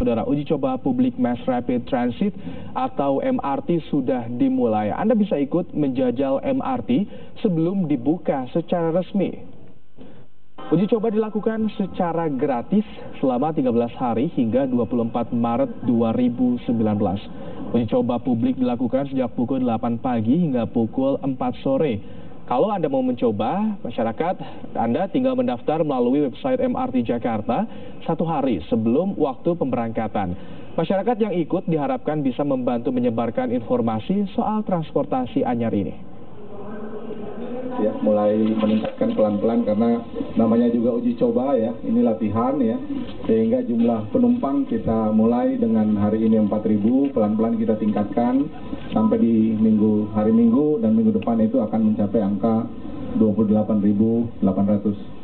Saudara, uji coba publik Mass Rapid Transit atau MRT sudah dimulai. Anda bisa ikut menjajal MRT sebelum dibuka secara resmi. Uji coba dilakukan secara gratis selama 13 hari hingga 24 Maret 2019. Uji coba publik dilakukan sejak pukul 8 pagi hingga pukul 4 sore. Kalau Anda mau mencoba, masyarakat, Anda tinggal mendaftar melalui website MRT Jakarta 1 hari sebelum waktu pemberangkatan. Masyarakat yang ikut diharapkan bisa membantu menyebarkan informasi soal transportasi anyar ini. Ya, mulai meningkatkan pelan-pelan karena namanya juga uji coba ya, ini latihan ya, sehingga jumlah penumpang kita mulai dengan hari ini 4.000, pelan-pelan kita tingkatkan sampai di hari Minggu dan minggu depan itu akan mencapai angka 28.800.